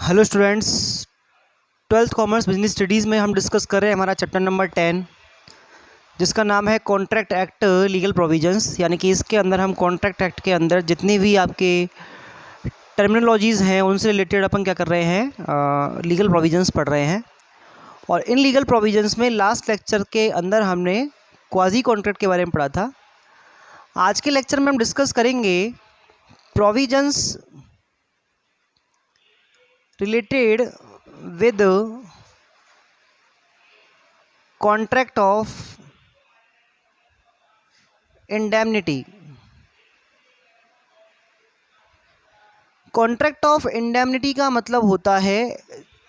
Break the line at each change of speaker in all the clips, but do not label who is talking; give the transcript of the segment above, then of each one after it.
Hello students, twelfth commerce business studies में हम discuss कर रहे हैं हमारा चैप्टर नंबर 10, जिसका नाम है कॉन्ट्रैक्ट एक्ट लीगल प्रोविजंस। यानी कि इसके अंदर हम कॉन्ट्रैक्ट एक्ट के अंदर जितनी भी आपके टर्मिनोलॉजीज़ हैं उनसे रिलेटेड अपन क्या कर रहे हैं, लीगल प्रोविजंस पढ़ रहे हैं। और इन लीगल प्रोविजंस में लास्ट लेक्चर के अंदर हमने क्वाजी कॉन्ट्रैक्ट के बारे में पढ़ा था। आज के लेक्चर में हम डिस्कस करेंगे provisions related with contract of indemnity। Contract of indemnity का मतलब होता है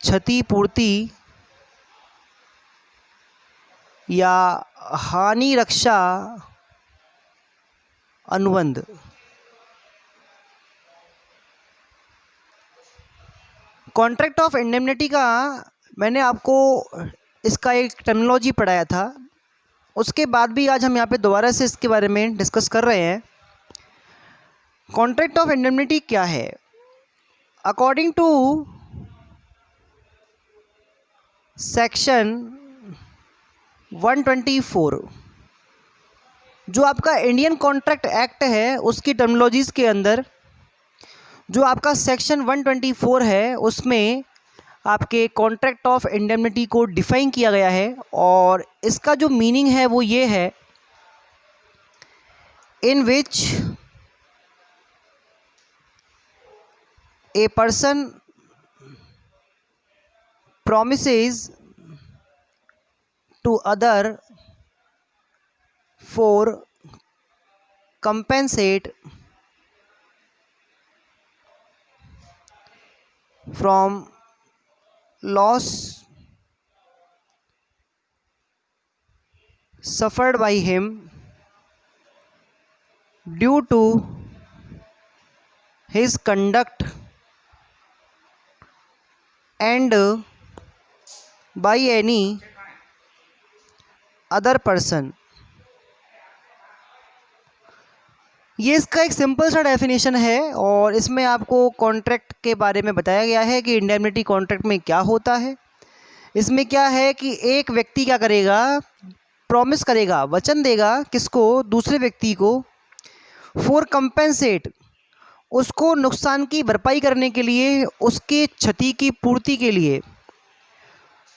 क्षतिपूर्ति या हानि रक्षा अनुबंध। कॉन्ट्रैक्ट ऑफ इंडेमनिटी का मैंने आपको इसका एक टर्मिनोलॉजी पढ़ाया था, उसके बाद भी आज हम यहाँ पे दोबारा से इसके बारे में डिस्कस कर रहे हैं। कॉन्ट्रैक्ट ऑफ इंडेमनिटी क्या है? अकॉर्डिंग टू सेक्शन 124 जो आपका इंडियन कॉन्ट्रैक्ट एक्ट है, उसकी टर्मिनोलॉजीज़ के अंदर जो आपका सेक्शन 124 है उसमें आपके कॉन्ट्रैक्ट ऑफ इंडेमनिटी को डिफाइन किया गया है। और इसका जो मीनिंग है वो ये है, in which a person promises to other for compensate from loss suffered by him due to his conduct and by any other person. ये इसका एक सिंपल सा डेफिनेशन है और इसमें आपको कॉन्ट्रैक्ट के बारे में बताया गया है कि इंडेमनिटी कॉन्ट्रैक्ट में क्या होता है। इसमें क्या है कि एक व्यक्ति क्या करेगा, प्रॉमिस करेगा, वचन देगा, किसको? दूसरे व्यक्ति को, फॉर कंपेंसेट, उसको नुकसान की भरपाई करने के लिए, उसके क्षति की पूर्ति के लिए,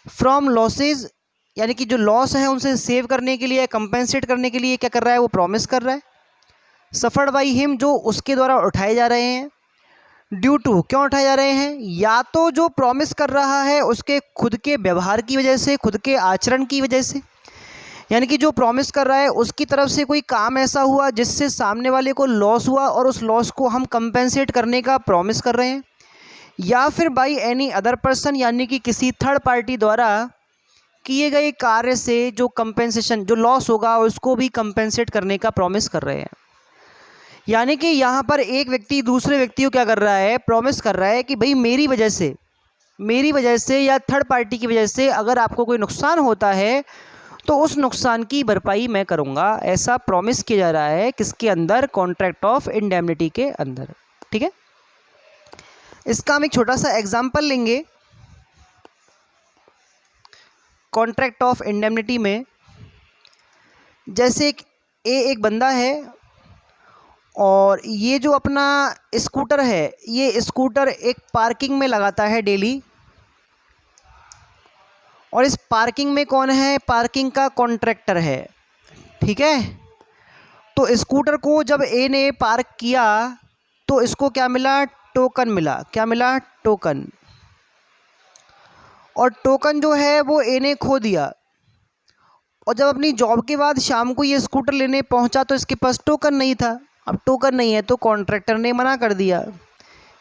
फ्रॉम लॉसेज, यानी कि जो लॉस है उनसे सेव करने के लिए, कंपेंसेट करने के लिए क्या कर रहा है? वो प्रॉमिस कर रहा है। सफर्ड बाई हिम, जो उसके द्वारा उठाए जा रहे हैं। ड्यू टू, क्यों उठाए जा रहे हैं? या तो जो प्रॉमिस कर रहा है उसके खुद के व्यवहार की वजह से, खुद के आचरण की वजह से, यानी कि जो प्रॉमिस कर रहा है उसकी तरफ से कोई काम ऐसा हुआ जिससे सामने वाले को लॉस हुआ और उस लॉस को हम कंपेंसेट करने का प्रॉमिस कर रहे हैं। या फिर बाई एनी अदर पर्सन, यानी कि किसी थर्ड पार्टी द्वारा किए गए कार्य से जो कंपेंसेशन, जो लॉस होगा उसको भी कंपेंसेट करने का प्रॉमिस कर रहे हैं। यानी कि यहाँ पर एक व्यक्ति दूसरे व्यक्ति को क्या कर रहा है? प्रॉमिस कर रहा है कि भाई मेरी वजह से या थर्ड पार्टी की वजह से अगर आपको कोई नुकसान होता है तो उस नुकसान की भरपाई मैं करूँगा। ऐसा प्रॉमिस किया जा रहा है किसके अंदर? कॉन्ट्रैक्ट ऑफ इंडेमनिटी के अंदर। ठीक है, इसका हम एक छोटा सा एग्जाम्पल लेंगे। कॉन्ट्रैक्ट ऑफ इंडेमनिटी में जैसे एक बंदा है और ये जो अपना स्कूटर है, ये स्कूटर एक पार्किंग में लगाता है डेली। और इस पार्किंग में कौन है? पार्किंग का कॉन्ट्रैक्टर है। ठीक है, तो स्कूटर को जब ए ने पार्क किया तो इसको क्या मिला? टोकन मिला। क्या मिला? टोकन। और टोकन जो है वो ए ने खो दिया। और जब अपनी जॉब के बाद शाम को ये स्कूटर लेने पहुंचा तो इसके पास टोकन नहीं था। अब टोकन नहीं है तो कॉन्ट्रैक्टर ने मना कर दिया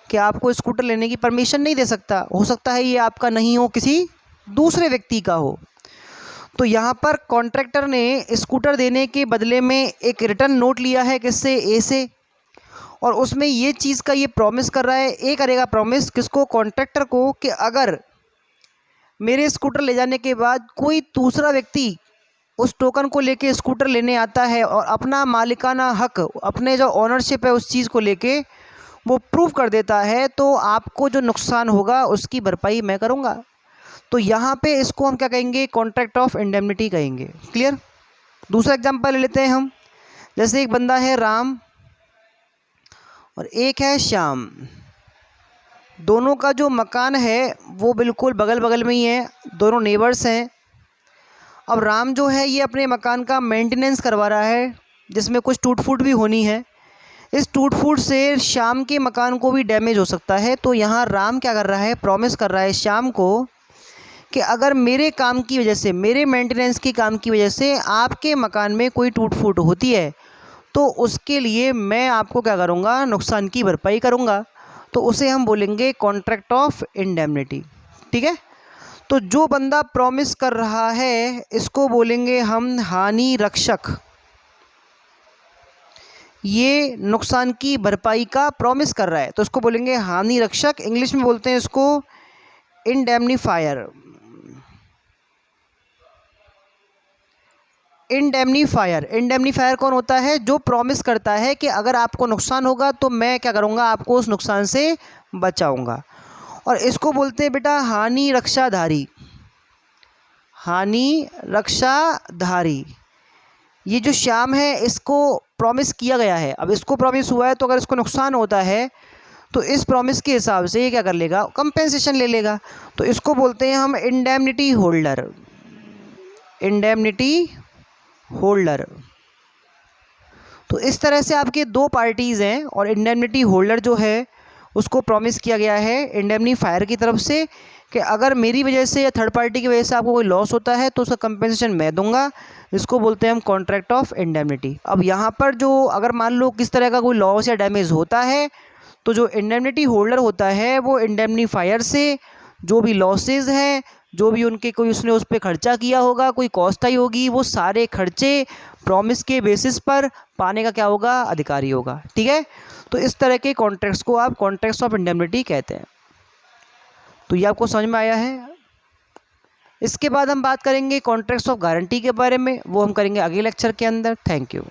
कि आपको स्कूटर लेने की परमिशन नहीं दे सकता, हो सकता है ये आपका नहीं हो, किसी दूसरे व्यक्ति का हो। तो यहाँ पर कॉन्ट्रैक्टर ने स्कूटर देने के बदले में एक रिटर्न नोट लिया है, किससे? ए से। और उसमें ये चीज़ का ये प्रॉमिस कर रहा है, ए करेगा प्रॉमिस किसको? कॉन्ट्रैक्टर को, कि अगर मेरे स्कूटर ले जाने के बाद कोई दूसरा व्यक्ति उस टोकन को लेके स्कूटर लेने आता है और अपना मालिकाना हक, अपने जो ओनरशिप है उस चीज़ को लेके वो प्रूव कर देता है तो आपको जो नुकसान होगा उसकी भरपाई मैं करूँगा। तो यहाँ पे इसको हम क्या कहेंगे, कॉन्ट्रैक्ट ऑफ इंडेमनिटी कहेंगे। क्लियर। दूसरा एग्जांपल ले लेते हैं हम। जैसे एक बंदा है राम और एक है श्याम, दोनों का जो मकान है वो बिल्कुल बगल बगल में ही है, दोनों नेबर्स हैं। अब राम जो है ये अपने मकान का मेंटेनेंस करवा रहा है जिसमें कुछ टूट फूट भी होनी है। इस टूट फूट से श्याम के मकान को भी डैमेज हो सकता है। तो यहाँ राम क्या कर रहा है, प्रॉमिस कर रहा है श्याम को कि अगर मेरे काम की वजह से, मेरे मेंटेनेंस के काम की वजह से आपके मकान में कोई टूट फूट होती है तो उसके लिए मैं आपको क्या करूँगा, नुकसान की भरपाई करूँगा। तो उसे हम बोलेंगे कॉन्ट्रैक्ट ऑफ इंडेमनिटी। ठीक है। तो जो बंदा प्रॉमिस कर रहा है इसको बोलेंगे हम हानि रक्षक। ये नुकसान की भरपाई का प्रॉमिस कर रहा है तो इसको बोलेंगे हानि रक्षक। इंग्लिश में बोलते हैं इसको इंडेमनीफायर। इंडेमनीफायर कौन होता है, जो प्रॉमिस करता है कि अगर आपको नुकसान होगा तो मैं क्या करूँगा, आपको उस नुकसान से बचाऊंगा। और इसको बोलते हैं बेटा हानि रक्षाधारी। हानि रक्षाधारी। ये जो श्याम है इसको प्रॉमिस किया गया है, अब इसको प्रॉमिस हुआ है तो अगर इसको नुकसान होता है तो इस प्रॉमिस के हिसाब से ये क्या कर लेगा, कंपेंसेशन ले लेगा। तो इसको बोलते हैं हम इंडेमनिटी होल्डर। Indemnity holder. तो इस तरह से आपके दो पार्टीज़ हैं और इंडेमनिटी होल्डर जो है उसको प्रॉमिस किया गया है इंडेमनीफायर की तरफ से कि अगर मेरी वजह से या थर्ड पार्टी की वजह से आपको कोई लॉस होता है तो उसका कंपेंसेशन मैं दूंगा। इसको बोलते हैं हम कॉन्ट्रैक्ट ऑफ इंडेमनिटी। अब यहाँ पर जो अगर मान लो किस तरह का कोई लॉस या डैमेज होता है तो जो इंडेमनिटी होल्डर होता है वो इंडेमनीफायर से जो भी लॉसेज हैं, जो भी उनके कोई उसने उस पर खर्चा किया होगा, कोई कॉस्ट आई होगी, वो सारे खर्चे प्रॉमिस के बेसिस पर पाने का क्या होगा, अधिकारी होगा। ठीक है। तो इस तरह के कॉन्ट्रैक्ट्स को आप कॉन्ट्रैक्ट्स ऑफ इंडेमनिटी कहते हैं। तो ये आपको समझ में आया है। इसके बाद हम बात करेंगे कॉन्ट्रैक्ट्स ऑफ गारंटी के बारे में, वो हम करेंगे अगले लेक्चर के अंदर। Thank you.